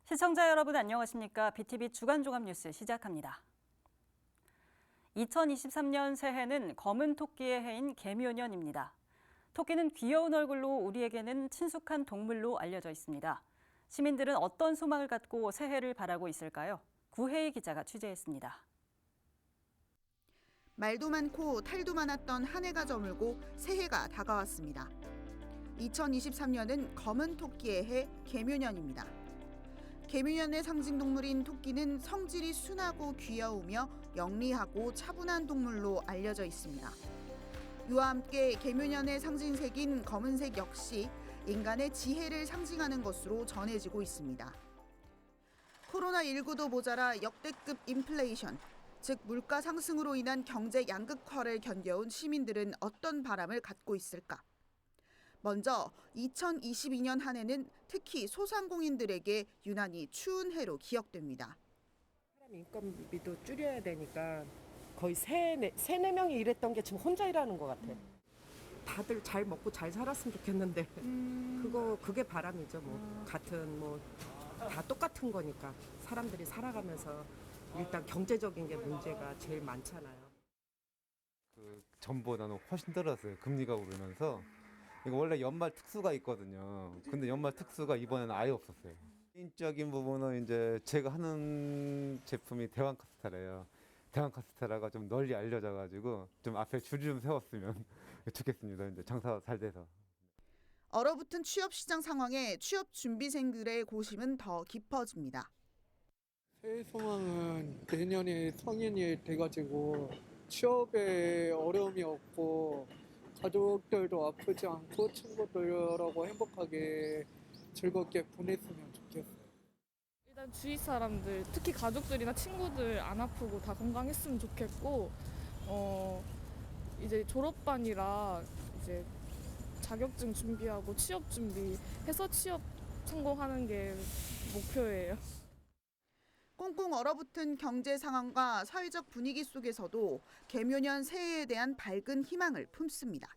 시청자 여러분 안녕하십니까? BTV 주간 종합 뉴스 시작합니다. 2023년 새해는 검은 토끼의 해인 개묘년입니다. 토끼는 귀여운 얼굴로 우리에게는 친숙한 동물로 알려져 있습니다. 시민들은 어떤 소망을 갖고 새해를 바라고 있을까요? 구혜희 기자가 취재했습니다. 말도 많고 탈도 많았던 한 해가 저물고 새해가 다가왔습니다. 2023년은 검은 토끼의 해 개묘년입니다. 개묘년의 상징 동물인 토끼는 성질이 순하고 귀여우며 영리하고 차분한 동물로 알려져 있습니다. 이와 함께 개묘년의 상징색인 검은색 역시 인간의 지혜를 상징하는 것으로 전해지고 있습니다. 코로나19도 모자라 역대급 인플레이션, 즉 물가 상승으로 인한 경제 양극화를 견뎌온 시민들은 어떤 바람을 갖고 있을까? 먼저 2022년 한 해는 특히 소상공인들에게 유난히 추운 해로 기억됩니다. 사람 인건비도 줄여야 되니까 거의 세네 명이 일했던 게 지금 혼자 일하는 것 같아. 다들 잘 먹고 잘 살았으면 좋겠는데 그게 바람이죠. 같은 다 똑같은 거니까 사람들이 살아가면서 일단 경제적인 게 문제가 제일 많잖아요. 그 전보다는 훨씬 떨어졌어요. 금리가 오르면서. 이거 원래 연말 특수가 있거든요. 근데 연말 특수가 이번에는 아예 없었어요. 개인적인 부분은 이제 제가 하는 제품이 대왕 카스테라예요. 대왕 카스테라가 좀 널리 알려져가지고 좀 앞에 줄 좀 세웠으면 좋겠습니다. 이제 장사가 잘 돼서. 얼어붙은 취업 시장 상황에 취업 준비생들의 고심은 더 깊어집니다. 새해 소망은 내년에 성인이 돼가지고 취업에 어려움이 없고 가족들도 아프지 않고 친구들하고 행복하게 즐겁게 보냈으면 좋겠어요. 일단 주위 사람들, 특히 가족들이나 친구들 안 아프고 다 건강했으면 좋겠고, 이제 졸업반이라 이제 자격증 준비하고 취업 준비해서 취업 성공하는 게 목표예요. 꽁꽁 얼어붙은 경제 상황과 사회적 분위기 속에서도 개묘년 새해에 대한 밝은 희망을 품습니다.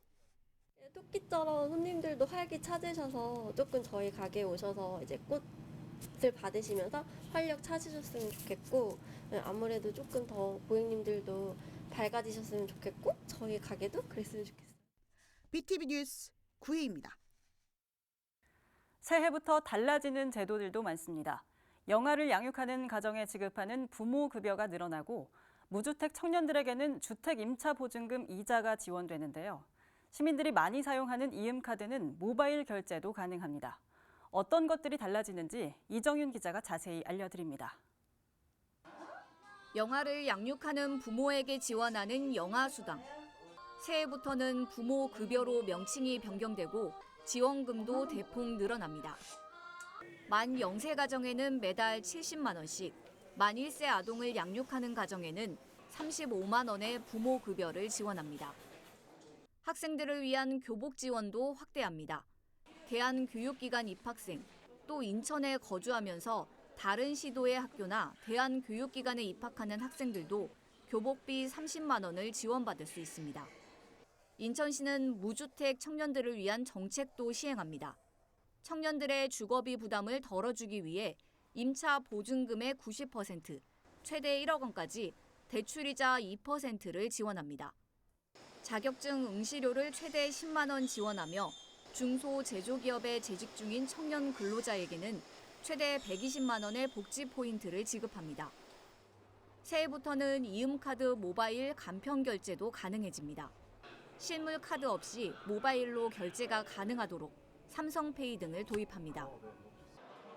토끼처럼 손님들도 활기 찾으셔서 조금 저희 가게에 오셔서 이제 꽃을 받으시면서 활력 찾으셨으면 좋겠고, 아무래도 조금 더 고객님들도 밝아지셨으면 좋겠고 저희 가게도 그랬으면 좋겠어요. BTV 뉴스 구혜입니다. 새해부터 달라지는 제도들도 많습니다. 영아를 양육하는 가정에 지급하는 부모 급여가 늘어나고 무주택 청년들에게는 주택 임차 보증금 이자가 지원되는데요. 시민들이 많이 사용하는 이음카드는 모바일 결제도 가능합니다. 어떤 것들이 달라지는지 이정윤 기자가 자세히 알려드립니다. 영아를 양육하는 부모에게 지원하는 영아수당. 새해부터는 부모 급여로 명칭이 변경되고 지원금도 대폭 늘어납니다. 만 0세 가정에는 매달 70만 원씩, 만 1세 아동을 양육하는 가정에는 35만 원의 부모 급여를 지원합니다. 학생들을 위한 교복 지원도 확대합니다. 대한교육기관 입학생, 또 인천에 거주하면서 다른 시도의 학교나 대한교육기관에 입학하는 학생들도 교복비 30만 원을 지원받을 수 있습니다. 인천시는 무주택 청년들을 위한 정책도 시행합니다. 청년들의 주거비 부담을 덜어주기 위해 임차 보증금의 90%, 최대 1억 원까지 대출이자 2%를 지원합니다. 자격증 응시료를 최대 10만 원 지원하며 중소 제조기업에 재직 중인 청년 근로자에게는 최대 120만 원의 복지 포인트를 지급합니다. 새해부터는 이음카드 모바일 간편 결제도 가능해집니다. 실물 카드 없이 모바일로 결제가 가능하도록 삼성페이 등을 도입합니다.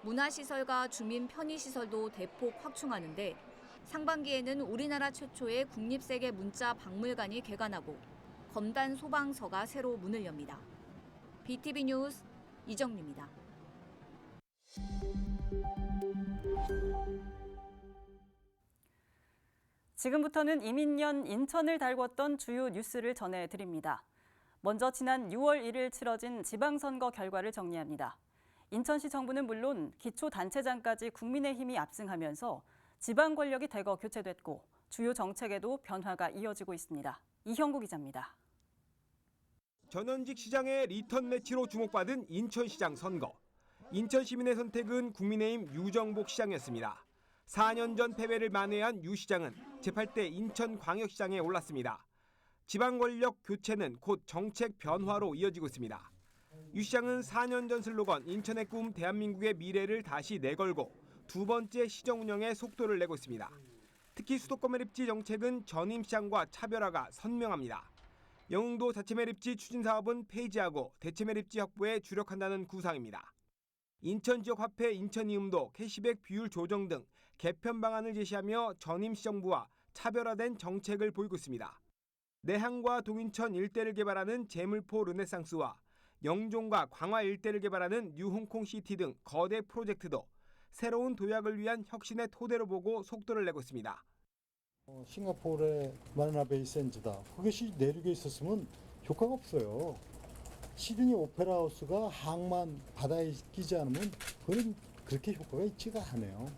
문화시설과 주민 편의시설도 대폭 확충하는데 상반기에는 우리나라 최초의 국립세계 문자 박물관이 개관하고 검단 소방서가 새로 문을 엽니다. BTV 뉴스 이정유입니다. 지금부터는 이민년 인천을 달궜던 주요 뉴스를 전해드립니다. 먼저 지난 6월 1일 치러진 지방선거 결과를 정리합니다. 인천시 정부는 물론 기초단체장까지 국민의힘이 압승하면서 지방 권력이 대거 교체됐고 주요 정책에도 변화가 이어지고 있습니다. 이형구 기자입니다. 전현직 시장의 리턴 매치로 주목받은 인천시장 선거. 인천 시민의 선택은 국민의힘 유정복 시장이었습니다. 4년 전 패배를 만회한 유 시장은 제8대 인천광역시장에 올랐습니다. 지방 권력 교체는 곧 정책 변화로 이어지고 있습니다. 유 시장은 4년 전 슬로건 인천의 꿈 대한민국의 미래를 다시 내걸고 두 번째 시정 운영에 속도를 내고 있습니다. 특히 수도권 매립지 정책은 전임 시장과 차별화가 선명합니다. 영흥도 자체 매립지 추진 사업은 폐지하고 대체 매립지 확보에 주력한다는 구상입니다. 인천 지역 화폐 인천이음도 캐시백 비율 조정 등 개편 방안을 제시하며 전임 시정부와 차별화된 정책을 보이고 있습니다. 내항과 동인천 일대를 개발하는 제물포 르네상스와 영종과 광화 일대를 개발하는 뉴 홍콩시티 등 거대 프로젝트도 새로운 도약을 위한 혁신의 토대로 보고 속도를 내고 있습니다. 싱가포르의 마리나베이 샌즈다. 그것이 내륙에 있었으면 효과가 없어요. 시드니 오페라 하우스가 항만 바다에 끼지 않으면 그건 그렇게 효과가 있지가 않아요.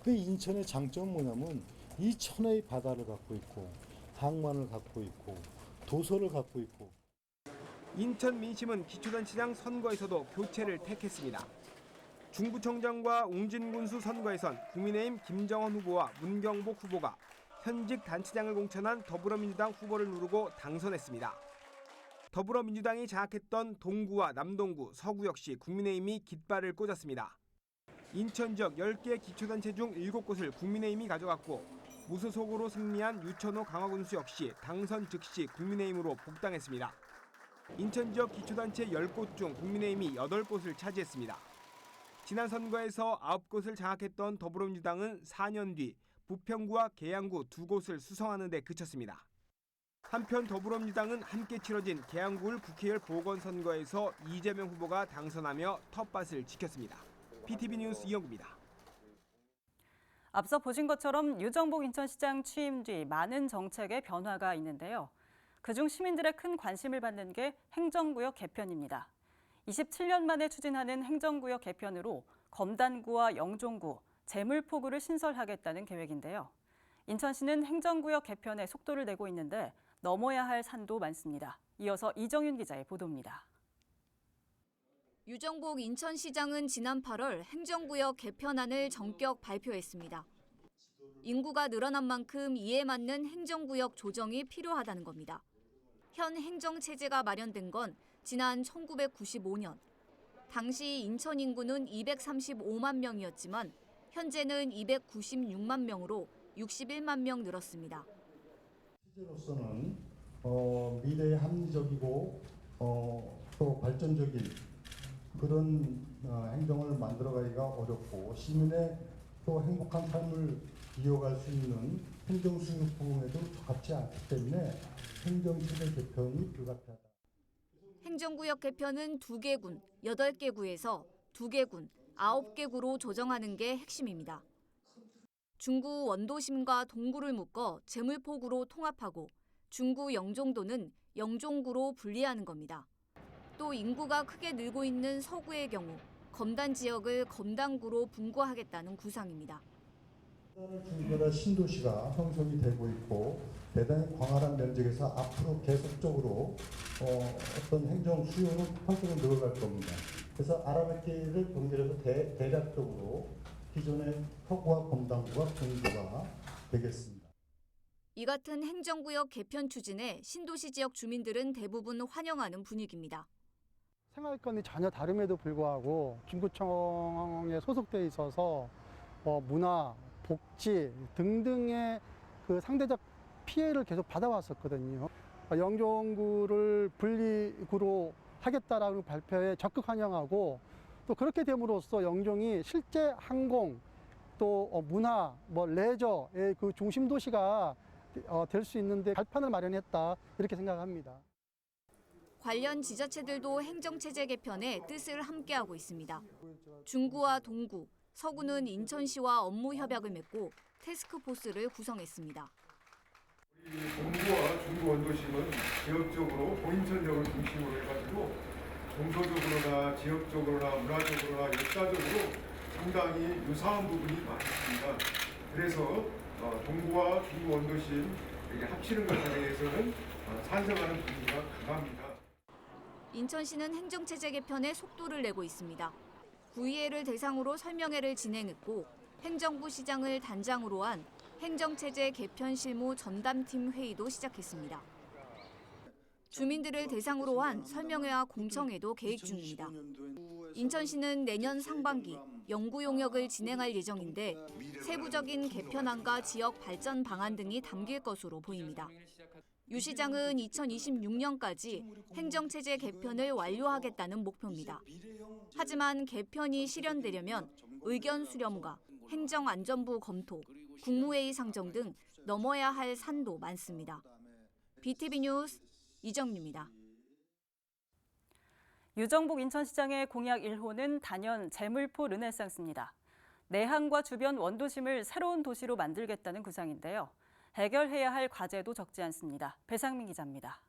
그 인천의 장점은 뭐냐면 이 천혜의 바다를 갖고 있고 항만을 갖고 있고 도서를 갖고 있고. 인천 민심은 기초단체장 선거에서도 교체를 택했습니다. 중구청장과 웅진군수 선거에선 국민의힘 김정원 후보와 문경복 후보가 현직 단체장을 공천한 더불어민주당 후보를 누르고 당선했습니다. 더불어민주당이 장악했던 동구와 남동구, 서구 역시 국민의힘이 깃발을 꽂았습니다. 인천 지역 10개 기초단체 중 7곳을 국민의힘이 가져갔고 무소속으로 승리한 유천호 강화군수 역시 당선 즉시 국민의힘으로 복당했습니다. 인천 지역 기초단체 10곳 중 국민의힘이 8곳을 차지했습니다. 지난 선거에서 9곳을 장악했던 더불어민주당은 4년 뒤 부평구와 계양구 2곳을 수성하는 데 그쳤습니다. 한편 더불어민주당은 함께 치러진 계양구을 국회의원 보궐선거에서 이재명 후보가 당선하며 텃밭을 지켰습니다. PTV 뉴스 이영구입니다. 앞서 보신 것처럼 유정복 인천시장 취임 뒤 많은 정책의 변화가 있는데요. 그중 시민들의 큰 관심을 받는 게 행정구역 개편입니다. 27년 만에 추진하는 행정구역 개편으로 검단구와 영종구, 제물포구를 신설하겠다는 계획인데요. 인천시는 행정구역 개편에 속도를 내고 있는데 넘어야 할 산도 많습니다. 이어서 이정윤 기자의 보도입니다. 유정복 인천시장은 지난 8월 행정구역 개편안을 전격 발표했습니다. 인구가 늘어난 만큼 이에 맞는 행정구역 조정이 필요하다는 겁니다. 현 행정체제가 마련된 건 지난 1995년. 당시 인천 인구는 235만 명이었지만 현재는 296만 명으로 61만 명 늘었습니다. 실제로서는 미래에 합리적이고 또 발전적인 그런 행정을 만들어가기가 어렵고 시민의 또 행복한 삶을 이어갈 수 있는 행정수육 부분에도 적합지 않기 때문에 행정체제 개편이 불가피하다. 행정구역 개편은 2개 군, 8개 구에서 2개 군, 9개 구로 조정하는 게 핵심입니다. 중구 원도심과 동구를 묶어 제물포구로 통합하고 중구 영종도는 영종구로 분리하는 겁니다. 또 인구가 크게 늘고 있는 서구의 경우 검단 지역을 검단구로 분구하겠다는 구상입니다. 중구나 신도시가 형성이 되고 있고 대단히 광활한 면적에서 앞으로 계속적으로 어떤 행정 수요는 폭발적으로 늘어갈 겁니다. 그래서 알아듣기를 동결해서 대략적으로 기존의 서구와 검단구가 분구가 되겠습니다. 이 같은 행정구역 개편 추진에 신도시 지역 주민들은 대부분 환영하는 분위기입니다. 생활권이 전혀 다름에도 불구하고 중구청에 소속돼 있어서 문화, 복지 등등의 그 상대적 피해를 계속 받아왔었거든요. 영종구를 분리구로 하겠다라는 발표에 적극 환영하고 또 그렇게 됨으로써 영종이 실제 항공 또 문화, 레저의 그 중심 도시가 될 수 있는데 발판을 마련했다 이렇게 생각합니다. 관련 지자체들도 행정체제 개편에 뜻을 함께하고 있습니다. 중구와 동구, 서구는 인천시와 업무 협약을 맺고 태스크포스를 구성했습니다. 동구와 중구 원도심은 지역적으로 보인천역을 중심으로 해가지고 정서적으로나 지역적으로나 문화적으로나 역사적으로 상당히 유사한 부분이 많습니다. 그래서 동구와 중구 원도심 합치는 것에 대해서는 찬성하는 분위기가 강합니다. 인천시는 행정체제 개편에 속도를 내고 있습니다. 구의회를 대상으로 설명회를 진행했고 행정부 시장을 단장으로 한 행정체제 개편 실무 전담팀 회의도 시작했습니다. 주민들을 대상으로 한 설명회와 공청회도 계획 중입니다. 인천시는 내년 상반기 연구 용역을 진행할 예정인데 세부적인 개편안과 지역 발전 방안 등이 담길 것으로 보입니다. 유 시장은 2026년까지 행정체제 개편을 완료하겠다는 목표입니다. 하지만 개편이 실현되려면 의견 수렴과 행정안전부 검토, 국무회의 상정 등 넘어야 할 산도 많습니다. BTV 뉴스 이정유입니다. 유정복 인천시장의 공약 1호는 단연 재물포 르네상스입니다. 내항과 주변 원도심을 새로운 도시로 만들겠다는 구상인데요. 해결해야 할 과제도 적지 않습니다. 배상민 기자입니다.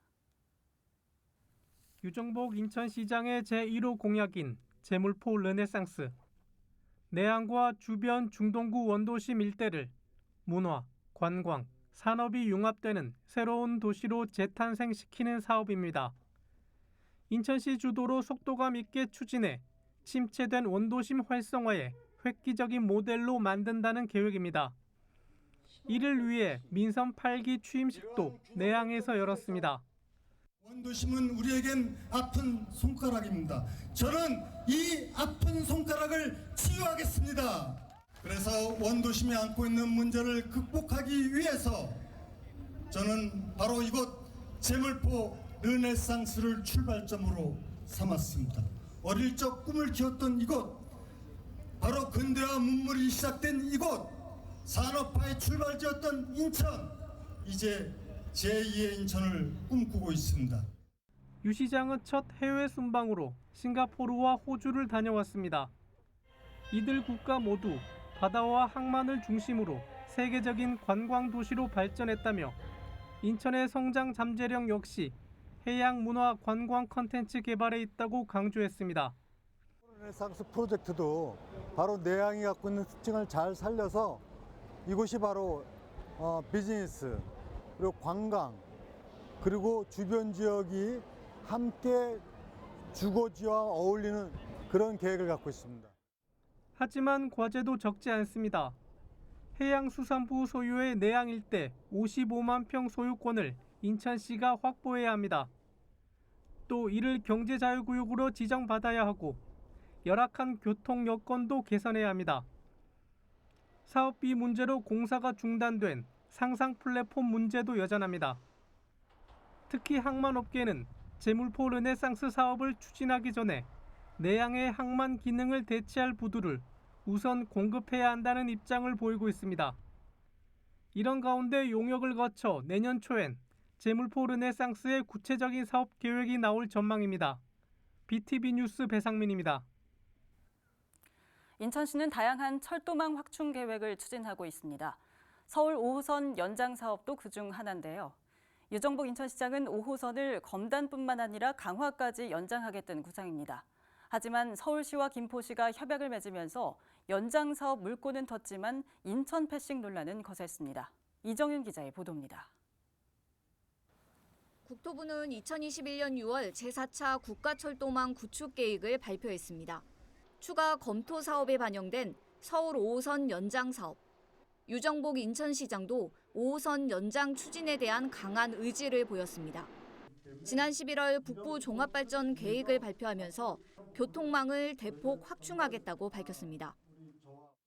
유정복 인천시장의 제1호 공약인 재물포 르네상스. 내항과 주변 중동구 원도심 일대를 문화, 관광, 산업이 융합되는 새로운 도시로 재탄생시키는 사업입니다. 인천시 주도로 속도감 있게 추진해 침체된 원도심 활성화에 획기적인 모델로 만든다는 계획입니다. 이를 위해 민선 8기 취임식도 내항에서 열었습니다. 원도심은 우리에겐 아픈 손가락입니다. 저는 이 아픈 손가락을 치유하겠습니다. 그래서 원도심이 안고 있는 문제를 극복하기 위해서 저는 바로 이곳 재물포 르네상스를 출발점으로 삼았습니다. 어릴 적 꿈을 키웠던 이곳, 바로 근대화 문물이 시작된 이곳, 산업화의 출발지였던 인천, 이제 제2의 인천을 꿈꾸고 있습니다. 유 시장은 첫 해외 순방으로 싱가포르와 호주를 다녀왔습니다. 이들 국가 모두 바다와 항만을 중심으로 세계적인 관광 도시로 발전했다며 인천의 성장 잠재력 역시 해양 문화 관광 컨텐츠 개발에 있다고 강조했습니다. 르네상스 프로젝트도 바로 내항이 갖고 있는 특징을 잘 살려서 이곳이 바로 비즈니스, 그리고 관광, 그리고 주변 지역이 함께 주거지와 어울리는 그런 계획을 갖고 있습니다. 하지만 과제도 적지 않습니다. 해양수산부 소유의 내항 일대 55만 평 소유권을 인천시가 확보해야 합니다. 또 이를 경제자유구역으로 지정받아야 하고 열악한 교통 여건도 개선해야 합니다. 사업비 문제로 공사가 중단된 상상 플랫폼 문제도 여전합니다. 특히 항만업계는 재물포 르네상스 사업을 추진하기 전에 내항의 항만 기능을 대체할 부두를 우선 공급해야 한다는 입장을 보이고 있습니다. 이런 가운데 용역을 거쳐 내년 초엔 재물포 르네상스의 구체적인 사업 계획이 나올 전망입니다. BTV 뉴스 배상민입니다. 인천시는 다양한 철도망 확충 계획을 추진하고 있습니다. 서울 5호선 연장 사업도 그중 하나인데요. 유정복 인천시장은 5호선을 검단뿐만 아니라 강화까지 연장하겠다는 구상입니다. 하지만 서울시와 김포시가 협약을 맺으면서 연장 사업 물꼬는 텄지만 인천 패싱 논란은 거셌습니다. 이정윤 기자의 보도입니다. 국토부는 2021년 6월 제4차 국가철도망 구축 계획을 발표했습니다. 추가 검토 사업에 반영된 서울 5호선 연장 사업. 유정복 인천시장도 5호선 연장 추진에 대한 강한 의지를 보였습니다. 지난 11월 북부 종합발전 계획을 발표하면서 교통망을 대폭 확충하겠다고 밝혔습니다.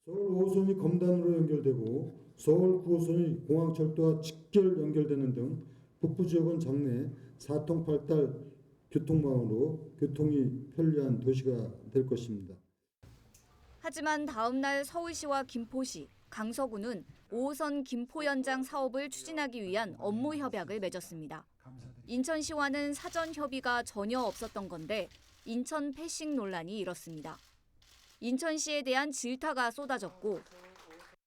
서울 5호선이 검단으로 연결되고 서울 9호선이 공항철도와 직결 연결되는 등 북부 지역은 장래 4통 8달 교통망으로 교통이 편리한 도시가 될 것입니다. 하지만 다음 날 서울시와 김포시, 강서구는 5호선 김포 연장 사업을 추진하기 위한 업무 협약을 맺었습니다. 인천시와는 사전 협의가 전혀 없었던 건데 인천 패싱 논란이 일었습니다. 인천시에 대한 질타가 쏟아졌고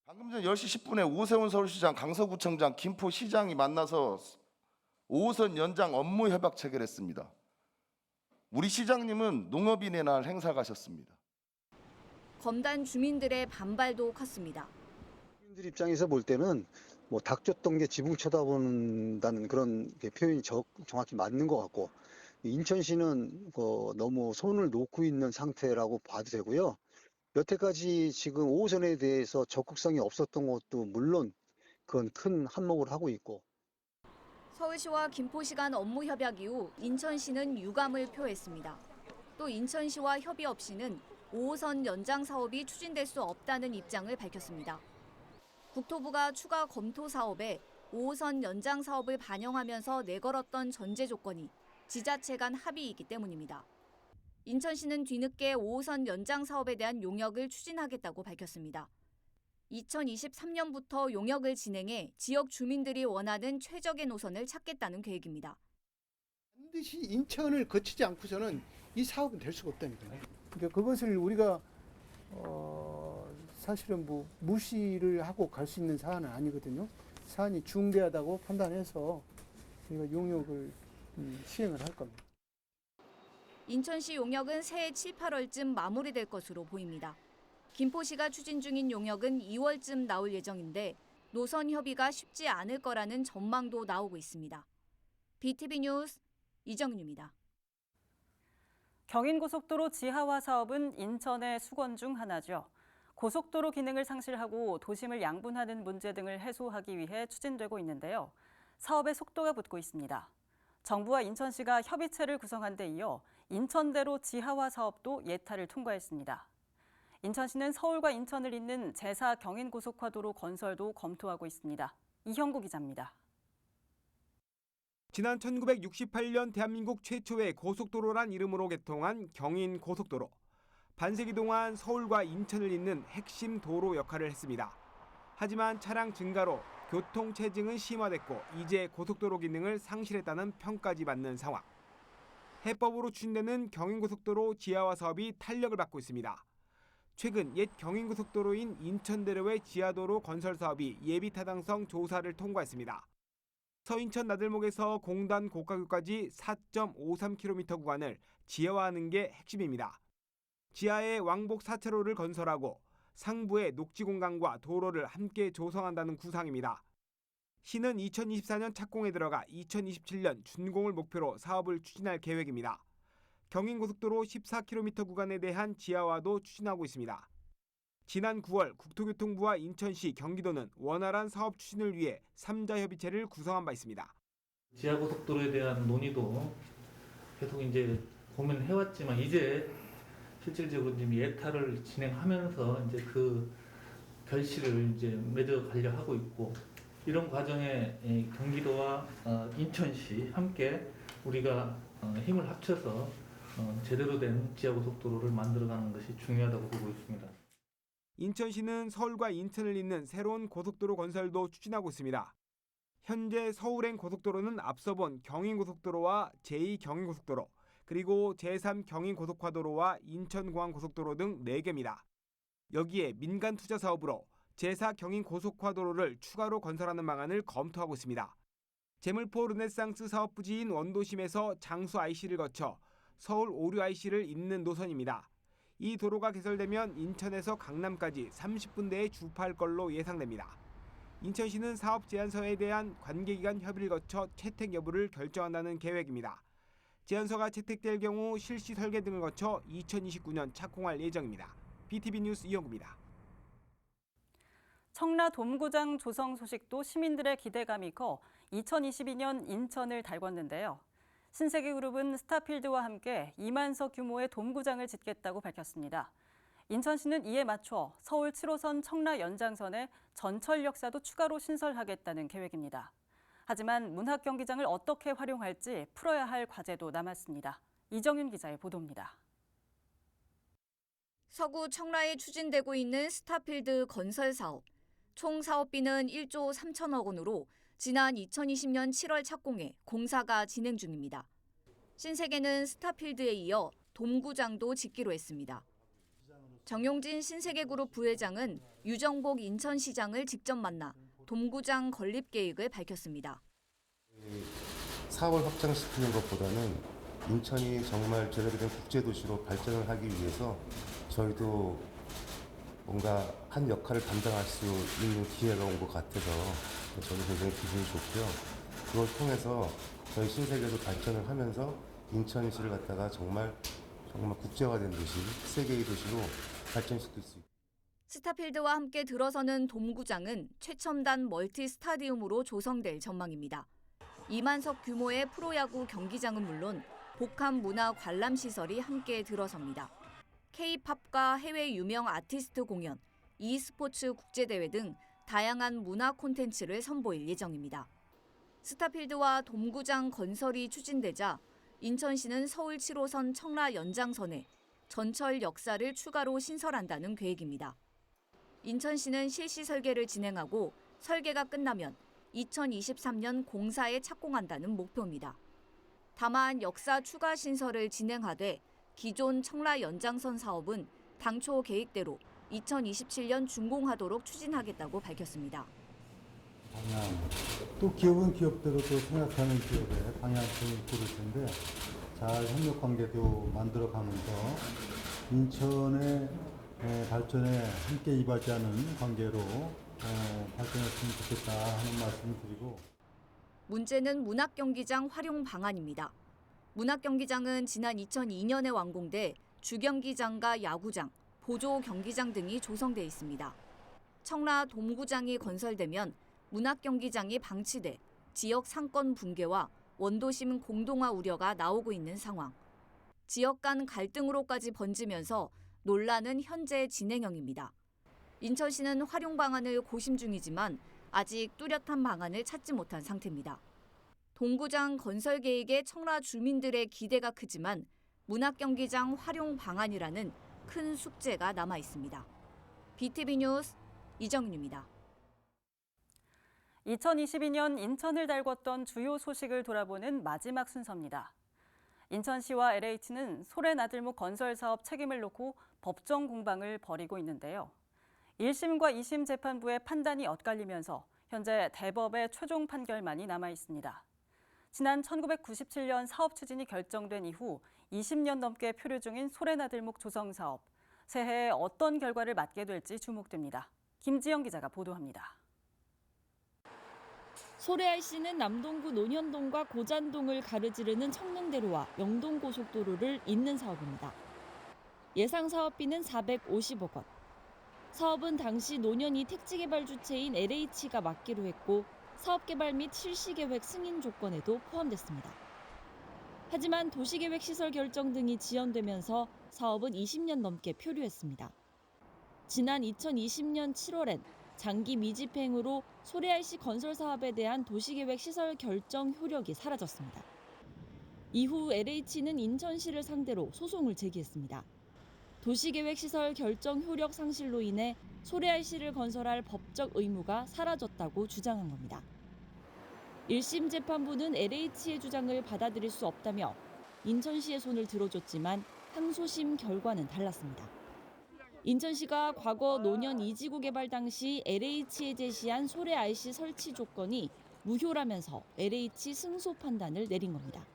방금 전 10시 10분에 오세훈 서울시장, 강서구청장, 김포시장이 만나서 5호선 연장 업무 협약 체결했습니다. 우리 시장님은 농업인의 날 행사 가셨습니다. 검단 주민들의 반발도 컸습니다. 주민들 입장에서 볼 때는 닭 줬던 게 지붕 쳐다본다는 그런 표현이 정확히 맞는 것 같고, 인천시는 너무 손을 놓고 있는 상태라고 봐도 되고요. 여태까지 지금 5호선에 대해서 적극성이 없었던 것도 물론 그건 큰 한몫을 하고 있고. 서울시와 김포시 간 업무 협약 이후 인천시는 유감을 표했습니다. 또 인천시와 협의 없이는 5호선 연장 사업이 추진될 수 없다는 입장을 밝혔습니다. 국토부가 추가 검토 사업에 5호선 연장 사업을 반영하면서 내걸었던 전제 조건이 지자체 간 합의이기 때문입니다. 인천시는 뒤늦게 5호선 연장 사업에 대한 용역을 추진하겠다고 밝혔습니다. 2023년부터 용역을 진행해 지역 주민들이 원하는 최적의 노선을 찾겠다는 계획입니다. 반드시 인천을 거치지 않고서는 이 사업은 될 수가 없다니까요. 그러니까 그것을 우리가 사실은 뭐 무시를 하고 갈 수 있는 사안은 아니거든요. 사안이 중대하다고 판단해서 우리가 용역을 시행을 할 겁니다. 인천시 용역은 새해 7, 8월쯤 마무리될 것으로 보입니다. 김포시가 추진 중인 용역은 2월쯤 나올 예정인데 노선 협의가 쉽지 않을 거라는 전망도 나오고 있습니다. BTV 뉴스 이정윤입니다. 경인고속도로 지하화 사업은 인천의 수건 중 하나죠. 고속도로 기능을 상실하고 도심을 양분하는 문제 등을 해소하기 위해 추진되고 있는데요. 사업에 속도가 붙고 있습니다. 정부와 인천시가 협의체를 구성한 데 이어 인천대로 지하화 사업도 예타를 통과했습니다. 인천시는 서울과 인천을 잇는 제4 경인고속화도로 건설도 검토하고 있습니다. 이형구 기자입니다. 지난 1968년 대한민국 최초의 고속도로란 이름으로 개통한 경인고속도로. 반세기 동안 서울과 인천을 잇는 핵심 도로 역할을 했습니다. 하지만 차량 증가로 교통 체증은 심화됐고 이제 고속도로 기능을 상실했다는 평가까지 받는 상황. 해법으로 추진되는 경인고속도로 지하화 사업이 탄력을 받고 있습니다. 최근 옛 경인고속도로인 인천대로의 지하도로 건설 사업이 예비 타당성 조사를 통과했습니다. 서인천 나들목에서 공단 고가교까지 4.53km 구간을 지하화하는 게 핵심입니다. 지하에 왕복 4차로를 건설하고 상부에 녹지 공간과 도로를 함께 조성한다는 구상입니다. 시는 2024년 착공에 들어가 2027년 준공을 목표로 사업을 추진할 계획입니다. 경인고속도로 14km 구간에 대한 지하화도 추진하고 있습니다. 지난 9월 국토교통부와 인천시, 경기도는 원활한 사업 추진을 위해 3자 협의체를 구성한 바 있습니다. 지하고속도로에 대한 논의도 계속 이제 고민을 해왔지만 이제 실질적으로 지금 예타를 진행하면서 이제 그 결실을 이제 맺어가려 하고 있고 이런 과정에 경기도와 인천시 함께 우리가 힘을 합쳐서 제대로 된 지하고속도로를 만들어가는 것이 중요하다고 보고 있습니다. 인천시는 서울과 인천을 잇는 새로운 고속도로 건설도 추진하고 있습니다. 현재 서울행 고속도로는 앞서 본 경인고속도로와 제2경인고속도로, 그리고 제3 경인고속화도로와 인천공항고속도로 등 4개입니다. 여기에 민간 투자 사업으로 제4 경인고속화도로를 추가로 건설하는 방안을 검토하고 있습니다. 제물포 르네상스 사업 부지인 원도심에서 장수 IC를 거쳐 서울 오류 IC를 잇는 노선입니다. 이 도로가 개설되면 인천에서 강남까지 30분대에 주파할 걸로 예상됩니다. 인천시는 사업 제안서에 대한 관계기관 협의를 거쳐 채택 여부를 결정한다는 계획입니다. 제안서가 채택될 경우 실시 설계 등을 거쳐 2029년 착공할 예정입니다. BTV 뉴스 이영구입니다. 청라 돔구장 조성 소식도 시민들의 기대감이 커 2022년 인천을 달궜는데요. 신세계그룹은 스타필드와 함께 2만석 규모의 돔구장을 짓겠다고 밝혔습니다. 인천시는 이에 맞춰 서울 7호선 청라 연장선에 전철역사도 추가로 신설하겠다는 계획입니다. 하지만 문학 경기장을 어떻게 활용할지 풀어야 할 과제도 남았습니다. 이정윤 기자의 보도입니다. 서구 청라에 추진되고 있는 스타필드 건설 사업. 총 사업비는 1조 3천억 원으로 지난 2020년 7월 착공해 공사가 진행 중입니다. 신세계는 스타필드에 이어 돔구장도 짓기로 했습니다. 정용진 신세계그룹 부회장은 유정복 인천시장을 직접 만나 돔구장 건립 계획을 밝혔습니다. 사업을 확장시키는 것보다는 인천이 정말 제대로 된 국제도시로 발전을 하기 위해서 저희도 뭔가 한 역할을 감당할 수 있는 기회가 온 것 같아서 저도 굉장히 기분이 좋고요. 그걸 통해서 저희 신세계도 발전을 하면서 인천시를 갖다가 정말 국제화된 도시, 세계의 도시로 발전시킬 수 있다. 스타필드와 함께 들어서는 돔구장은 최첨단 멀티 스타디움으로 조성될 전망입니다. 2만석 규모의 프로야구 경기장은 물론 복합 문화 관람 시설이 함께 들어섭니다. K-팝과 해외 유명 아티스트 공연, e스포츠 국제대회 등 다양한 문화 콘텐츠를 선보일 예정입니다. 스타필드와 돔구장 건설이 추진되자 인천시는 서울 7호선 청라 연장선에 전철 역사를 추가로 신설한다는 계획입니다. 인천시는 실시 설계를 진행하고 설계가 끝나면 2023년 공사에 착공한다는 목표입니다. 다만 역사 추가 신설을 진행하되 기존 청라 연장선 사업은 당초 계획대로 2027년 준공하도록 추진하겠다고 밝혔습니다. 방향, 또 기업은 기업대로 또 생각하는 기업의 방향성이 고를 텐데 잘 협력 관계도 만들어가면서 인천의 발전에 함께 이바지하는 관계로 발전했으면 좋겠다 하는 말씀을 드리고. 문제는 문학경기장 활용 방안입니다. 문학경기장은 지난 2002년에 완공돼 주경기장과 야구장, 보조 경기장 등이 조성돼 있습니다. 청라 돔구장이 건설되면 문학경기장이 방치돼 지역 상권 붕괴와 원도심 공동화 우려가 나오고 있는 상황. 지역 간 갈등으로까지 번지면서 논란은 현재 진행형입니다. 인천시는 활용 방안을 고심 중이지만 아직 뚜렷한 방안을 찾지 못한 상태입니다. 동구장 건설 계획에 청라 주민들의 기대가 크지만 문학경기장 활용 방안이라는 큰 숙제가 남아 있습니다. BTV 뉴스 이정윤입니다. 2022년 인천을 달궜던 주요 소식을 돌아보는 마지막 순서입니다. 인천시와 LH는 소래나들목 건설 사업 책임을 놓고 법정 공방을 벌이고 있는데요. 1심과 2심 재판부의 판단이 엇갈리면서 현재 대법의 최종 판결만이 남아 있습니다. 지난 1997년 사업 추진이 결정된 이후 20년 넘게 표류 중인 소래나들목 조성 사업. 새해에 어떤 결과를 맞게 될지 주목됩니다. 김지영 기자가 보도합니다. 소래RC는 남동구 논현동과 고잔동을 가르지르는 청릉대로와 영동고속도로를 잇는 사업입니다. 예상 사업비는 450억 원. 사업은 당시 논현이 택지개발 주체인 LH가 맡기로 했고 사업개발 및 실시계획 승인 조건에도 포함됐습니다. 하지만 도시계획 시설 결정 등이 지연되면서 사업은 20년 넘게 표류했습니다. 지난 2020년 7월엔 장기 미집행으로 소래RC 건설 사업에 대한 도시계획 시설 결정 효력이 사라졌습니다. 이후 LH는 인천시를 상대로 소송을 제기했습니다. 도시계획 시설 결정 효력 상실로 인해 소래RC를 건설할 법적 의무가 사라졌다고 주장한 겁니다. 1심 재판부는 LH의 주장을 받아들일 수 없다며 인천시의 손을 들어줬지만 항소심 결과는 달랐습니다. 인천시가 과거 논현 2지구 개발 당시 LH에 제시한 소래RC 설치 조건이 무효라면서 LH 승소 판단을 내린 겁니다.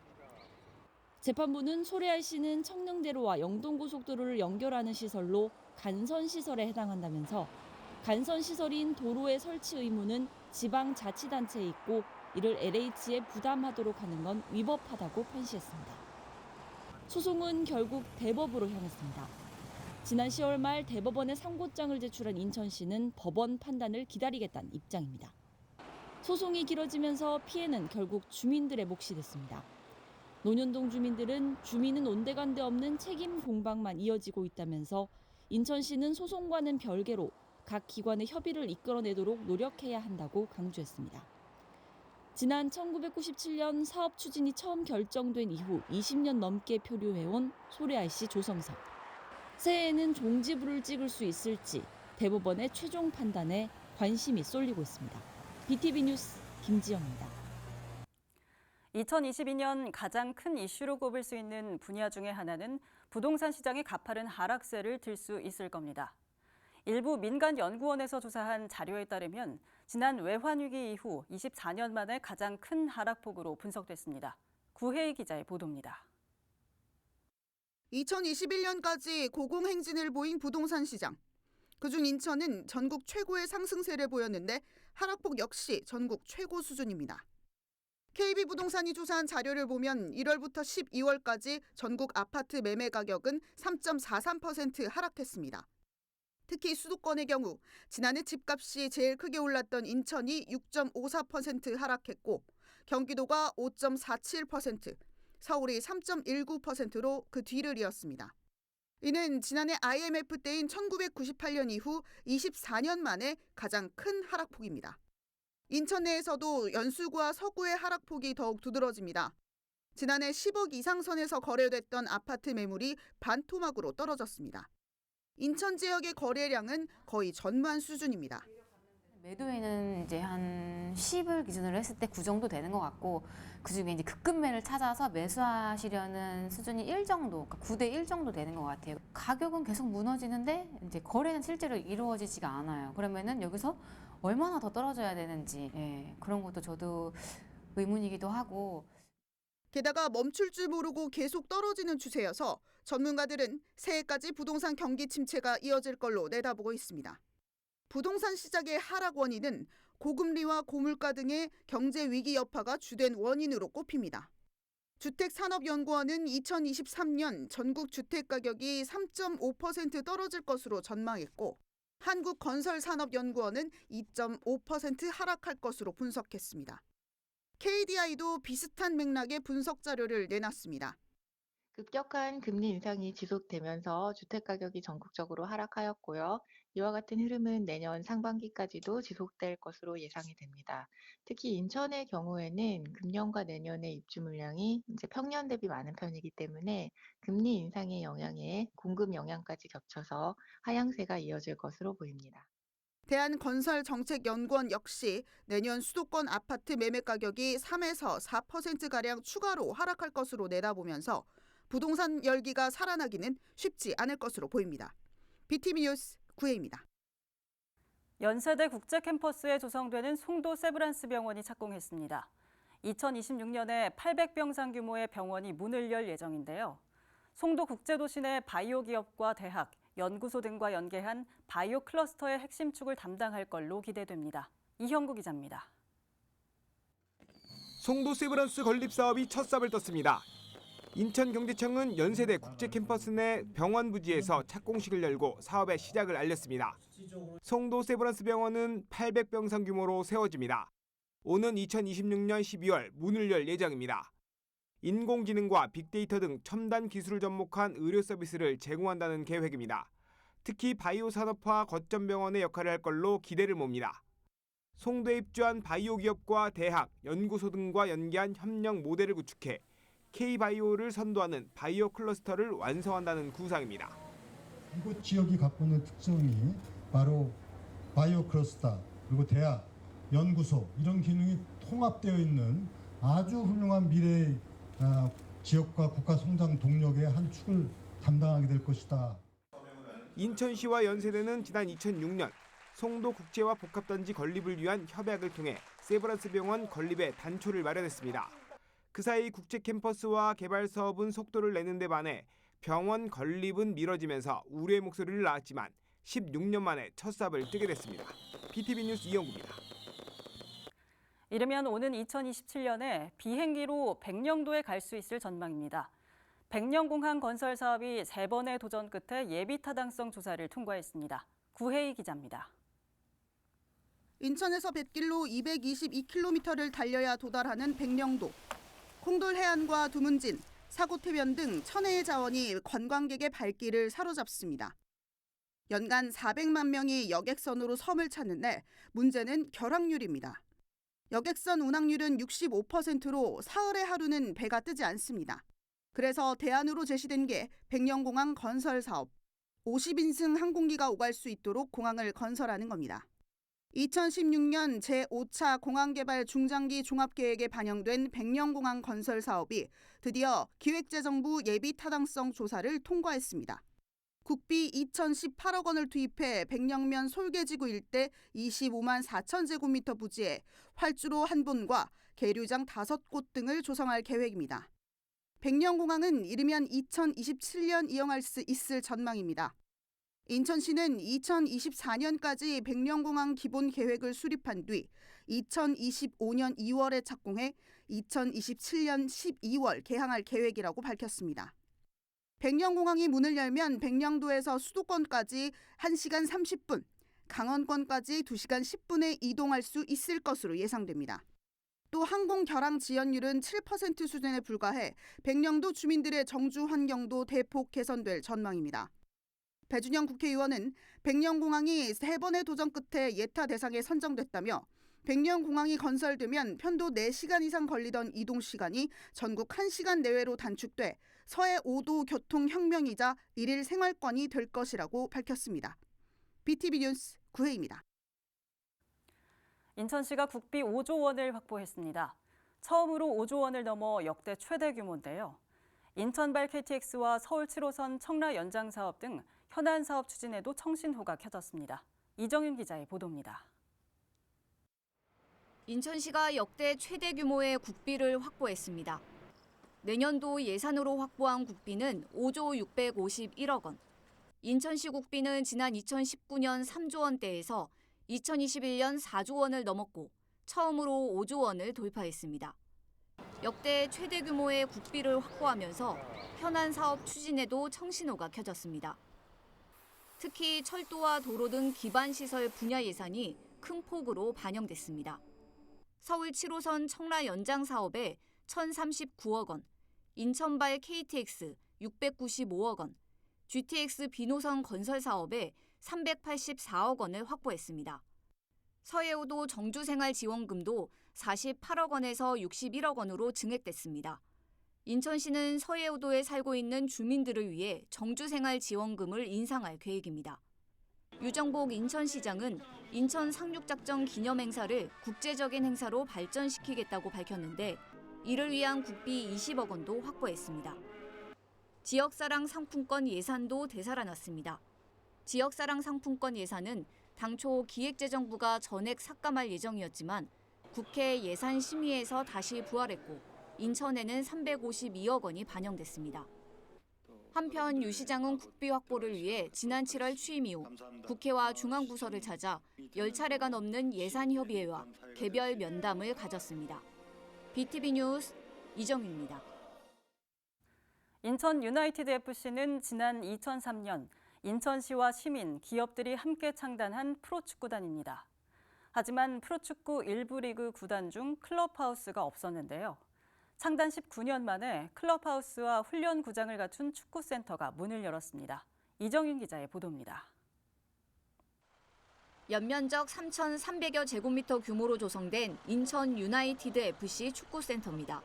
재판부는 소래RC는 청릉대로와 영동고속도로를 연결하는 시설로 간선시설에 해당한다면서 간선시설인 도로의 설치 의무는 지방자치단체에 있고 이를 LH에 부담하도록 하는 건 위법하다고 판시했습니다. 소송은 결국 대법으로 향했습니다. 지난 10월 말 대법원에 상고장을 제출한 인천시는 법원 판단을 기다리겠다는 입장입니다. 소송이 길어지면서 피해는 결국 주민들의 몫이 됐습니다. 논현동 주민들은 주민은 온데간데 없는 책임 공방만 이어지고 있다면서 인천시는 소송과는 별개로 각 기관의 협의를 이끌어내도록 노력해야 한다고 강조했습니다. 지난 1997년 사업 추진이 처음 결정된 이후 20년 넘게 표류해온 소래RC 조성사업. 새해에는 종지부를 찍을 수 있을지 대법원의 최종 판단에 관심이 쏠리고 있습니다. BTV 뉴스 김지영입니다. 2022년 가장 큰 이슈로 꼽을 수 있는 분야 중에 하나는 부동산 시장의 가파른 하락세를 들 수 있을 겁니다. 일부 민간 연구원에서 조사한 자료에 따르면 지난 외환위기 이후 24년 만에 가장 큰 하락폭으로 분석됐습니다. 구혜희 기자의 보도입니다. 2021년까지 고공행진을 보인 부동산 시장. 그중 인천은 전국 최고의 상승세를 보였는데 하락폭 역시 전국 최고 수준입니다. KB KB부동산이 조사한 자료를 보면 1월부터 12월까지 전국 아파트 매매 가격은 3.43% 하락했습니다. 특히 수도권의 경우 지난해 집값이 제일 크게 올랐던 인천이 6.54% 하락했고 경기도가 5.47%, 서울이 3.19%로 그 뒤를 이었습니다. 이는 지난해 IMF 때인 1998년 이후 24년 만에 가장 큰 하락폭입니다. 인천 내에서도 연수구와 서구의 하락폭이 더욱 두드러집니다. 지난해 10억 이상 선에서 거래됐던 아파트 매물이 반토막으로 떨어졌습니다. 인천 지역의 거래량은 거의 전무한 수준입니다. 매도에는 이제 한 10을 기준으로 했을 때 9 정도 되는 것 같고 그중에 이제 급매를 찾아서 매수하시려는 수준이 1 정도, 그러니까 9대 1 정도 되는 것 같아요. 가격은 계속 무너지는데 이제 거래는 실제로 이루어지지가 않아요. 그러면은 여기서 얼마나 더 떨어져야 되는지 그런 것도 저도 의문이기도 하고. 게다가 멈출 줄 모르고 계속 떨어지는 추세여서 전문가들은 새해까지 부동산 경기 침체가 이어질 걸로 내다보고 있습니다. 부동산 시장의 하락 원인은 고금리와 고물가 등의 경제 위기 여파가 주된 원인으로 꼽힙니다. 주택산업연구원은 2023년 전국 주택가격이 3.5% 떨어질 것으로 전망했고 한국건설산업연구원은 2.5% 하락할 것으로 분석했습니다. KDI도 비슷한 맥락의 분석 자료를 내놨습니다. 급격한 금리 인상이 지속되면서 주택가격이 전국적으로 하락하였고요. 이와 같은 흐름은 내년 상반기까지도 지속될 것으로 예상이 됩니다. 특히 인천의 경우에는 금년과 내년의 입주 물량이 이제 평년 대비 많은 편이기 때문에 금리 인상의 영향에 공급 영향까지 겹쳐서 하향세가 이어질 것으로 보입니다. 대한건설정책연구원 역시 내년 수도권 아파트 매매 가격이 3에서 4%가량 추가로 하락할 것으로 내다보면서 부동산 열기가 살아나기는 쉽지 않을 것으로 보입니다. BTV 뉴스 구혜입니다. 연세대 국제캠퍼스에 조성되는 송도 세브란스 병원이 착공했습니다. 2026년에 800병상 규모의 병원이 문을 열 예정인데요. 송도 국제도시 내 바이오 기업과 대학, 연구소 등과 연계한 바이오 클러스터의 핵심 축을 담당할 걸로 기대됩니다. 이형구 기자입니다. 송도 세브란스 건립 사업이 첫 삽을 떴습니다. 인천경제청은 연세대 국제캠퍼스 내 병원 부지에서 착공식을 열고 사업의 시작을 알렸습니다. 송도 세브란스 병원은 800병상 규모로 세워집니다. 오는 2026년 12월 문을 열 예정입니다. 인공지능과 빅데이터 등 첨단 기술을 접목한 의료 서비스를 제공한다는 계획입니다. 특히 바이오 산업화 거점 병원의 역할을 할 걸로 기대를 몹니다. 송도에 입주한 바이오 기업과 대학, 연구소 등과 연계한 협력 모델을 구축해 K바이오를 선도하는 바이오 클러스터를 완성한다는 구상입니다. 이곳 지역이 갖고 있는 특성이 바로 바이오 클러스터, 그리고 대학, 연구소 이런 기능이 통합되어 있는 아주 훌륭한 미래의 지역과 국가 성장 동력의 한 축을 담당하게 될 것이다. 인천시와 연세대는 지난 2006년 송도 국제화 복합단지 건립을 위한 협약을 통해 세브란스 병원 건립의 단초를 마련했습니다. 그 사이 국제 캠퍼스와 개발 사업은 속도를 내는 데 반해 병원 건립은 미뤄지면서 우려의 목소리를 낳았지만 16년 만에 첫 삽을 뜨게 됐습니다. BTV 뉴스 이영구입니다. 이르면 오는 2027년에 비행기로 백령도에 갈 수 있을 전망입니다. 백령공항 건설 사업이 3번의 도전 끝에 예비 타당성 조사를 통과했습니다. 구혜희 기자입니다. 인천에서 뱃길로 222km를 달려야 도달하는 백령도. 콩돌 해안과 두문진, 사고태변 등 천혜의 자원이 관광객의 발길을 사로잡습니다. 연간 400만 명이 여객선으로 섬을 찾는데 문제는 결항률입니다. 여객선 운항률은 65%로 사흘의 하루는 배가 뜨지 않습니다. 그래서 대안으로 제시된 게 백령공항 건설 사업. 50인승 항공기가 오갈 수 있도록 공항을 건설하는 겁니다. 2016년 제5차 공항개발 중장기 종합계획에 반영된 백령공항 건설 사업이 드디어 기획재정부 예비타당성 조사를 통과했습니다. 국비 2,018억 원을 투입해 백령면 솔개지구 일대 25만 4천 제곱미터 부지에 활주로 한 본과 계류장 5곳 등을 조성할 계획입니다. 백령공항은 이르면 2027년 이용할 수 있을 전망입니다. 인천시는 2024년까지 백령공항 기본 계획을 수립한 뒤 2025년 2월에 착공해 2027년 12월 개항할 계획이라고 밝혔습니다. 백령공항이 문을 열면 백령도에서 수도권까지 1시간 30분, 강원권까지 2시간 10분에 이동할 수 있을 것으로 예상됩니다. 또 항공 결항 지연율은 7% 수준에 불과해 백령도 주민들의 정주 환경도 대폭 개선될 전망입니다. 배준영 국회의원은 백령공항이 3번의 도전 끝에 예타 대상에 선정됐다며 백령공항이 건설되면 편도 4시간 이상 걸리던 이동 시간이 전국 1시간 내외로 단축돼 서해 5도 교통혁명이자 일일 생활권이 될 것이라고 밝혔습니다. BTV 뉴스 구혜입니다. 인천시가 국비 5조 원을 확보했습니다. 처음으로 5조 원을 넘어 역대 최대 규모인데요. 인천발 KTX와 서울 7호선 청라 연장 사업 등 현안 사업 추진에도 청신호가 켜졌습니다. 이정윤 기자의 보도입니다. 인천시가 역대 최대 규모의 국비를 확보했습니다. 내년도 예산으로 확보한 국비는 5조 651억 원. 인천시 국비는 지난 2019년 3조 원대에서 2021년 4조 원을 넘었고 처음으로 5조 원을 돌파했습니다. 역대 최대 규모의 국비를 확보하면서 현안 사업 추진에도 청신호가 켜졌습니다. 특히 철도와 도로 등 기반시설 분야 예산이 큰 폭으로 반영됐습니다. 서울 7호선 청라 연장 사업에 1,039억 원, 인천발 KTX 695억 원, GTX 비노선 건설 사업에 384억 원을 확보했습니다. 서해오도 정주생활지원금도 48억 원에서 61억 원으로 증액됐습니다. 인천시는 서해오도에 살고 있는 주민들을 위해 정주생활지원금을 인상할 계획입니다. 유정복 인천시장은 인천 상륙작전 기념행사를 국제적인 행사로 발전시키겠다고 밝혔는데 이를 위한 국비 20억 원도 확보했습니다. 지역사랑 상품권 예산도 되살아났습니다. 지역사랑 상품권 예산은 당초 기획재정부가 전액 삭감할 예정이었지만 국회 예산심의에서 다시 부활했고 인천에는 352억 원이 반영됐습니다. 한편 유 시장은 국비 확보를 위해 지난 7월 취임 이후 국회와 중앙부서를 찾아 10차례가 넘는 예산협의회와 개별 면담을 가졌습니다. BTV 뉴스 이정윤입니다. 인천 유나이티드 FC는 지난 2003년 인천시와 시민, 기업들이 함께 창단한 프로축구단입니다. 하지만 프로축구 1부 리그 구단 중 클럽하우스가 없었는데요. 창단 19년 만에 클럽하우스와 훈련구장을 갖춘 축구센터가 문을 열었습니다. 이정윤 기자의 보도입니다. 연면적 3,300여 제곱미터 규모로 조성된 인천 유나이티드 FC 축구센터입니다.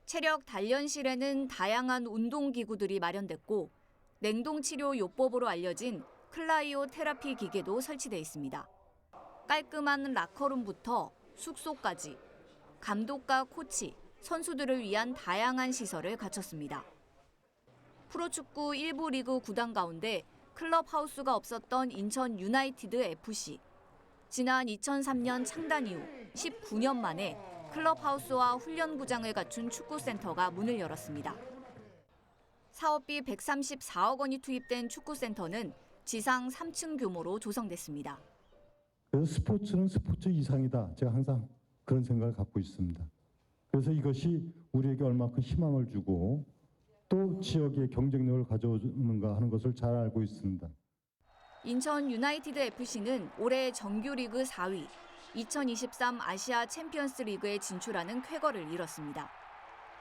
체력 단련실에는 다양한 운동기구들이 마련됐고 냉동치료 요법으로 알려진 클라이오 테라피 기계도 설치돼 있습니다. 깔끔한 라커룸부터 숙소까지 감독과 코치, 선수들을 위한 다양한 시설을 갖췄습니다. 프로축구 1부 리그 구단 가운데 클럽하우스가 없었던 인천 유나이티드 FC. 지난 2003년 창단 이후 19년 만에 클럽하우스와 훈련구장을 갖춘 축구센터가 문을 열었습니다. 사업비 134억 원이 투입된 축구센터는 지상 3층 규모로 조성됐습니다. 그래서 스포츠는 스포츠 이상이다. 제가 항상 그런 생각을 갖고 있습니다. 그래서 이것이 우리에게 얼마큼 희망을 주고 또 지역의 경쟁력을 가져오는가 하는 것을 잘 알고 있습니다. 인천 유나이티드 FC는 올해 정규리그 4위, 2023 아시아 챔피언스 리그에 진출하는 쾌거를 이뤘습니다.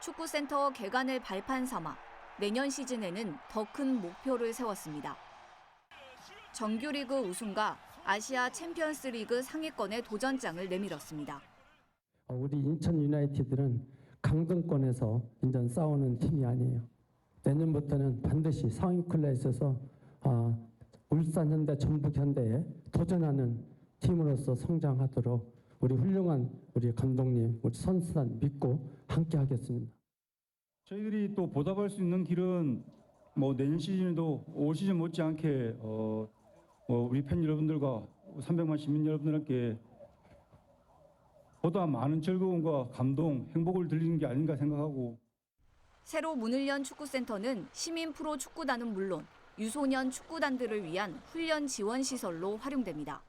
축구센터 개관을 발판 삼아 내년 시즌에는 더 큰 목표를 세웠습니다. 정규리그 우승과 아시아 챔피언스 리그 상위권의 도전장을 내밀었습니다. 우리 인천 유나이티드는 강등권에서 인전 싸우는 팀이 아니에요. 내년부터는 반드시 상위권에 있어서 울산현대, 전북현대에 도전하는 팀으로서 성장하도록 우리 훌륭한 우리 감독님, 우리 선수단 믿고 함께하겠습니다. 저희들이 또 보답할 수 있는 길은 내년 시즌에도 올 시즌 못지않게 우리 팬 여러분들과 300만 시민 여러분들께 보다 많은 즐거움과 감동, 행복을 드리는 게 아닌가 생각하고 새로 문을 연 축구센터는 시민 프로 축구단은 물론 유소년 축구단들을 위한 훈련 지원 시설로 활용됩니다.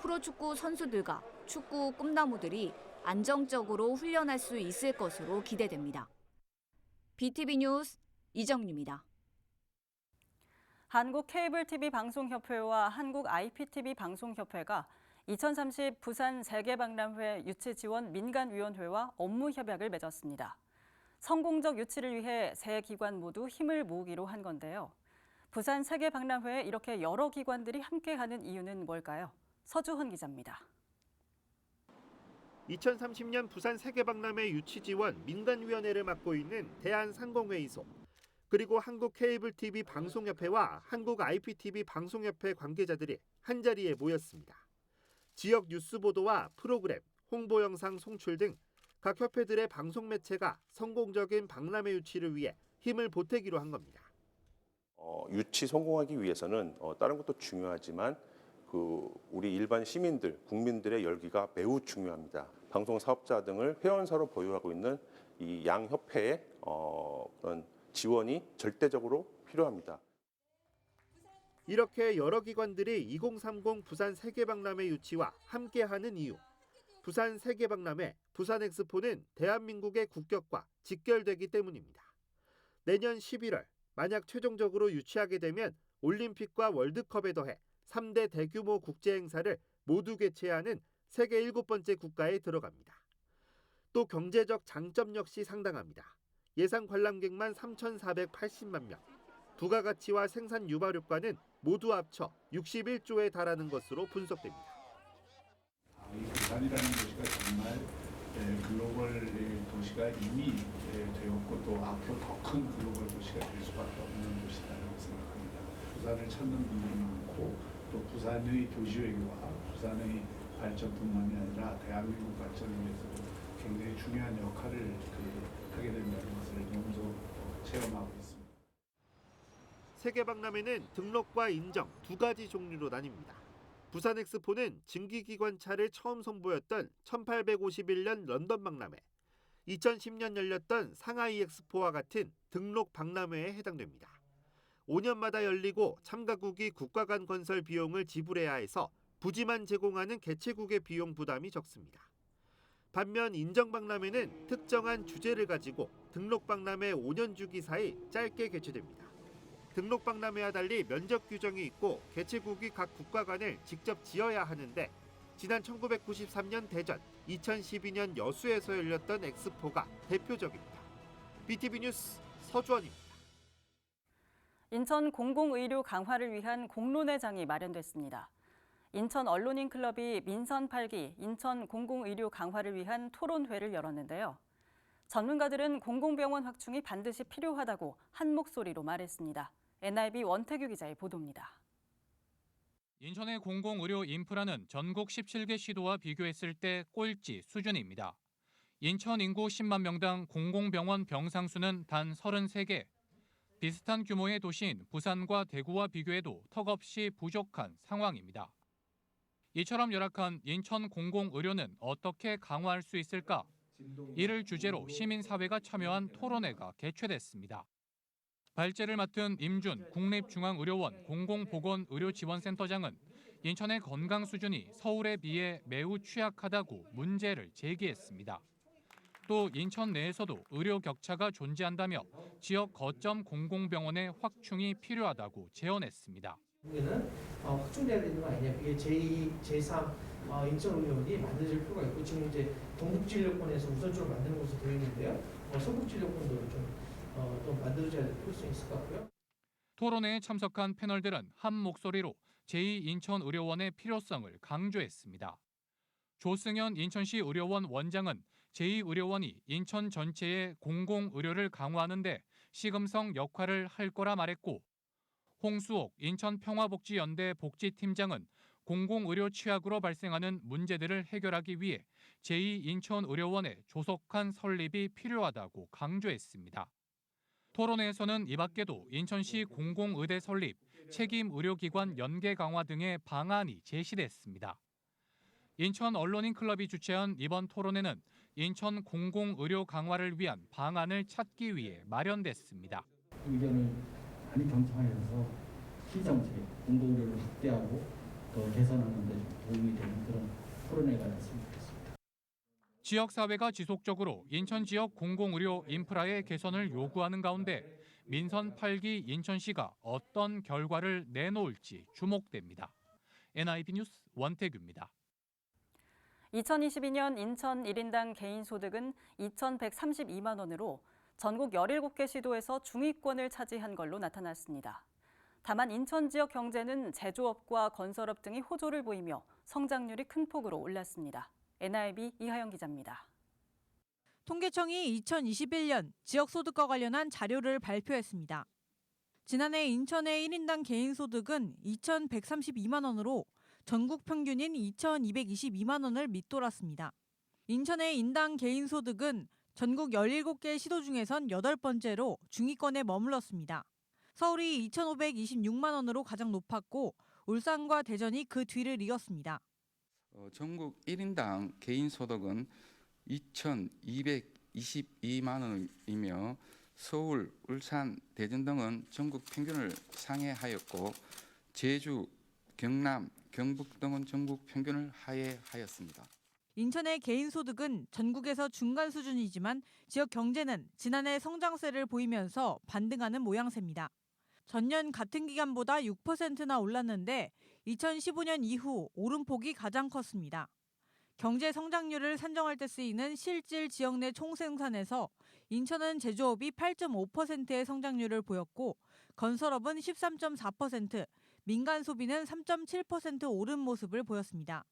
프로축구 선수들과 축구 꿈나무들이 안정적으로 훈련할 수 있을 것으로 기대됩니다. BTV 뉴스 이정유입니다. 한국 케이블 TV 방송협회와 한국 IPTV 방송협회가 2030 부산 세계박람회 유치 지원 민간위원회와 업무 협약을 맺었습니다. 성공적 유치를 위해 세 기관 모두 힘을 모으기로 한 건데요. 부산 세계박람회에 이렇게 여러 기관들이 함께하는 이유는 뭘까요? 서주헌 기자입니다. 2030년 부산 세계박람회 유치 지원 민간위원회를 맡고 있는 대한상공회의소, 그리고 한국 케이블 TV 방송협회와 한국 IPTV 방송협회 관계자들이 한자리에 모였습니다. 지역 뉴스 보도와 프로그램, 홍보 영상 송출 등 각 협회들의 방송 매체가 성공적인 박람회 유치를 위해 힘을 보태기로 한 겁니다. 유치 성공하기 위해서는 다른 것도 중요하지만 우리 일반 시민들, 국민들의 열기가 매우 중요합니다. 방송 사업자 등을 회원사로 보유하고 있는 이 양 협회의 그런 지원이 절대적으로 필요합니다. 이렇게 여러 기관들이 2030 부산 세계박람회 유치와 함께하는 이유. 부산 세계박람회, 부산엑스포는 대한민국의 국격과 직결되기 때문입니다. 내년 11월 만약 최종적으로 유치하게 되면 올림픽과 월드컵에 더해 3대 대규모 국제 행사를 모두 개최하는 세계 7번째 국가에 들어갑니다. 또 경제적 장점 역시 상당합니다. 예상 관람객만 3,480만 명, 부가가치와 생산 유발 효과는 모두 합쳐 61조에 달하는 것으로 분석됩니다. 이 부산이라는 도시가 정말 글로벌 도시가 이미 되었고 또 앞으로 더 큰 글로벌 도시가 될 수밖에 없는 도시라고 생각합니다. 부산을 찾는 분들이 많고 또 부산의 도시외교와 부산의 발전뿐만이 아니라 대한민국 발전을 위해서도 굉장히 중요한 역할을 하게 된다는 것을 몸소 체험하고 있습니다. 세계박람회는 등록과 인정 두 가지 종류로 나뉩니다. 부산엑스포는 증기기관차를 처음 선보였던 1851년 런던 박람회, 2010년 열렸던 상하이 엑스포와 같은 등록 박람회에 해당됩니다. 5년마다 열리고 참가국이 국가 간 건설 비용을 지불해야 해서 부지만 제공하는 개최국의 비용 부담이 적습니다. 반면 인정박람회는 특정한 주제를 가지고 등록박람회 5년 주기 사이 짧게 개최됩니다. 등록박람회와 달리 면적 규정이 있고 개최국이 각 국가관을 직접 지어야 하는데 지난 1993년 대전, 2012년 여수에서 열렸던 엑스포가 대표적입니다. BTV 뉴스 서주원입니다. 인천 공공의료 강화를 위한 공론회장이 마련됐습니다. 인천 언론인 클럽이 민선 8기 인천 공공의료 강화를 위한 토론회를 열었는데요. 전문가들은 공공병원 확충이 반드시 필요하다고 한 목소리로 말했습니다. NIB 원태규 기자의 보도입니다. 인천의 공공의료 인프라는 전국 17개 시도와 비교했을 때 꼴찌 수준입니다. 인천 인구 10만 명당 공공병원 병상수는 단 33개. 비슷한 규모의 도시인 부산과 대구와 비교해도 턱없이 부족한 상황입니다. 이처럼 열악한 인천 공공의료는 어떻게 강화할 수 있을까? 이를 주제로 시민사회가 참여한 토론회가 개최됐습니다. 발제를 맡은 임준 국립중앙의료원 공공보건의료지원센터장은 인천의 건강 수준이 서울에 비해 매우 취약하다고 문제를 제기했습니다. 또 인천 내에서도 의료 격차가 존재한다며 지역 거점 공공병원의 확충이 필요하다고 제언했습니다. 여기는 확충돼야 되는 거 아니냐. 이게 제2, 제3 인천의료원이 만들어질 필요가 있고 지금 이제 동북진료권에서 우선적으로 만드는 것으로 되어 있는데요. 서북진료권도 좀 만들어져야 될 필요성이 있을 것 같고요. 토론회에 참석한 패널들은 한 목소리로 제2인천의료원의 필요성을 강조했습니다. 조승현 인천시 의료원 원장은 제2의료원이 인천 전체의 공공의료를 강화하는 데 시금성 역할을 할 거라 말했고, 홍수옥 인천평화복지연대 복지팀장은 공공의료 취약으로 발생하는 문제들을 해결하기 위해 제2인천의료원의 조속한 설립이 필요하다고 강조했습니다. 토론회에서는 이 밖에도 인천시 공공의대 설립, 책임의료기관 연계 강화 등의 방안이 제시됐습니다. 인천 언론인 클럽이 주최한 이번 토론회는 인천 공공의료 강화를 위한 방안을 찾기 위해 마련됐습니다. 의견을 많이 경청하면서 시정책, 공공의료를 확대하고 더 개선하는 데 좀 도움이 되는 그런 풀어내가냈으면 좋겠습니다. 지역사회가 지속적으로 인천 지역 공공의료 인프라의 개선을 요구하는 가운데 민선 8기 인천시가 어떤 결과를 내놓을지 주목됩니다. NIB 뉴스 원태규입니다. 2022년 인천 1인당 개인소득은 2,132만 원으로 전국 17개 시도에서 중위권을 차지한 걸로 나타났습니다. 다만 인천 지역 경제는 제조업과 건설업 등이 호조를 보이며 성장률이 큰 폭으로 올랐습니다. NIB 이하영 기자입니다. 통계청이 2021년 지역소득과 관련한 자료를 발표했습니다. 지난해 인천의 1인당 개인소득은 2,132만 원으로 전국 평균인 2,222만 원을 밑돌았습니다. 인천의 인당 개인소득은 전국 17개 시도 중에선 8번째로 중위권에 머물렀습니다. 서울이 2,526만 원으로 가장 높았고 울산과 대전이 그 뒤를 이었습니다. 전국 1인당 개인소득은 2,222만 원이며 서울, 울산, 대전 등은 전국 평균을 상회하였고 제주, 경남, 경북 등은 전국 평균을 하회하였습니다. 인천의 개인소득은 전국에서 중간 수준이지만 지역 경제는 지난해 성장세를 보이면서 반등하는 모양새입니다. 전년 같은 기간보다 6%나 올랐는데 2015년 이후 오름폭이 가장 컸습니다. 경제 성장률을 산정할 때 쓰이는 실질 지역 내 총생산에서 인천은 제조업이 8.5%의 성장률을 보였고 건설업은 13.4%, 민간 소비는 3.7% 오른 모습을 보였습니다.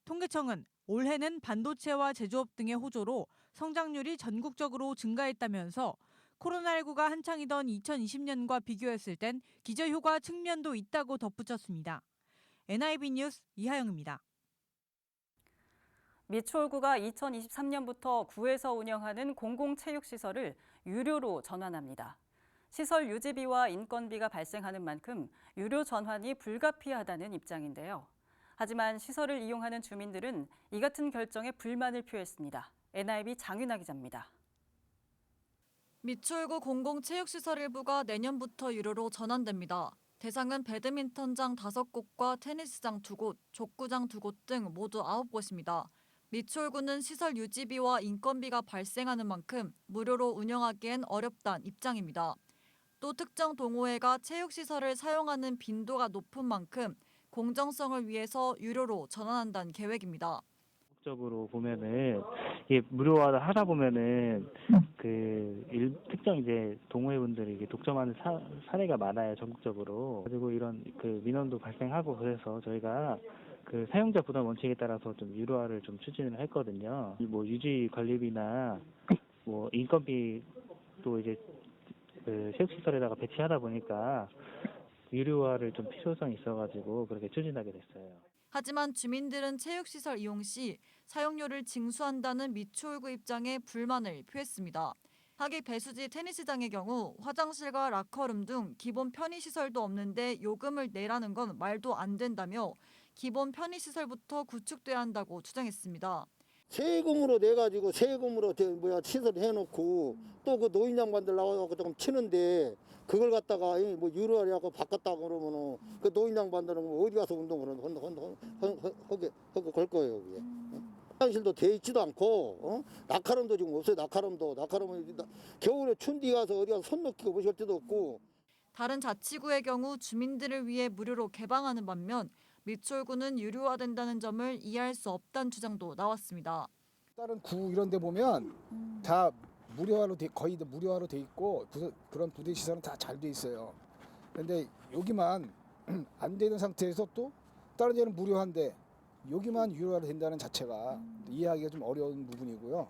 통계청은 올해는 반도체와 제조업 등의 호조로 성장률이 전국적으로 증가했다면서 코로나19가 한창이던 2020년과 비교했을 땐 기저효과 측면도 있다고 덧붙였습니다. NIB 뉴스 이하영입니다. 미추홀구가 2023년부터 구에서 운영하는 공공체육시설을 유료로 전환합니다. 시설 유지비와 인건비가 발생하는 만큼 유료 전환이 불가피하다는 입장인데요. 하지만 시설을 이용하는 주민들은 이 같은 결정에 불만을 표했습니다. NIB 장윤아 기자입니다. 미추홀구 공공체육시설 일부가 내년부터 유료로 전환됩니다. 대상은 배드민턴장 5곳과 테니스장 2곳, 족구장 2곳 등 모두 9곳입니다. 미추홀구는 시설 유지비와 인건비가 발생하는 만큼 무료로 운영하기엔 어렵다는 입장입니다. 또 특정 동호회가 체육시설을 사용하는 빈도가 높은 만큼 공정성을 위해서 유료로 전환한다는 계획입니다. 적으로 보면은 이게 무료화를 하다 보면은 특정 이제 동호회분들이 이게 독점하는 사례가 많아요, 전국적으로. 그리고 이런 민원도 발생하고 그래서 저희가 사용자 부담 원칙에 따라서 좀 유료화를 좀 추진을 했거든요. 뭐 유지 관리비나 뭐 인건비도 이제 체육시설에다가 배치하다 보니까 유료화를 좀 필요성이 있어가지고 그렇게 추진하게 됐어요. 하지만 주민들은 체육시설 이용 시 사용료를 징수한다는 미추홀구 입장에 불만을 표했습니다. 하객 배수지 테니스장의 경우 화장실과 라커룸 등 기본 편의시설도 없는데 요금을 내라는 건 말도 안 된다며 기본 편의시설부터 구축돼야 한다고 주장했습니다. 세금으로 내가지고 세금으로 시설 해놓고 또 그 노인 양반들 나와서 조금 치는데 그걸 갖다가 뭐 유료하려고 바꿨다 그러면은 그 노인 양반들은 어디 가서 운동을 하고 걸 거예요. 그게. 화장실도 돼 있지도 않고 낙하름도 지금 없어요. 낙하름은 겨울에 추운 데 가서 어디 가서 손 놓기고 보실 데도 없고. 다른 자치구의 경우 주민들을 위해 무료로 개방하는 반면 미추홀구는 유료화된다는 점을 이해할 수 없다는 주장도 나왔습니다. 다른 구 이런 데 보면 다 거의 무료화로 돼 있고 그런 부대 시설은 다 잘 돼 있어요. 그런데 여기만 안 되는 상태에서 또 다른 데는 무료한데 여기만 유료화로 된다는 자체가 이해하기가 좀 어려운 부분이고요.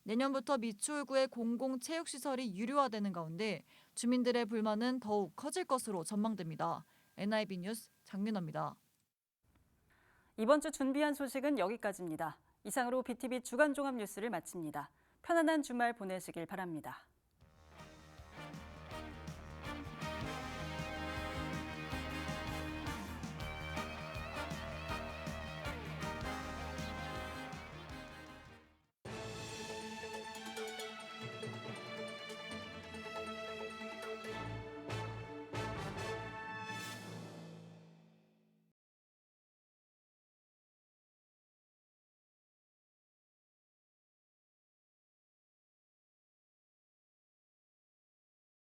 내년부터 미추홀구의 공공체육시설이 유료화되는 가운데 주민들의 불만은 더욱 커질 것으로 전망됩니다. NIB 뉴스 장윤아입니다. 이번 주 준비한 소식은 여기까지입니다. 이상으로 BTV 주간 종합 뉴스를 마칩니다. 편안한 주말 보내시길 바랍니다.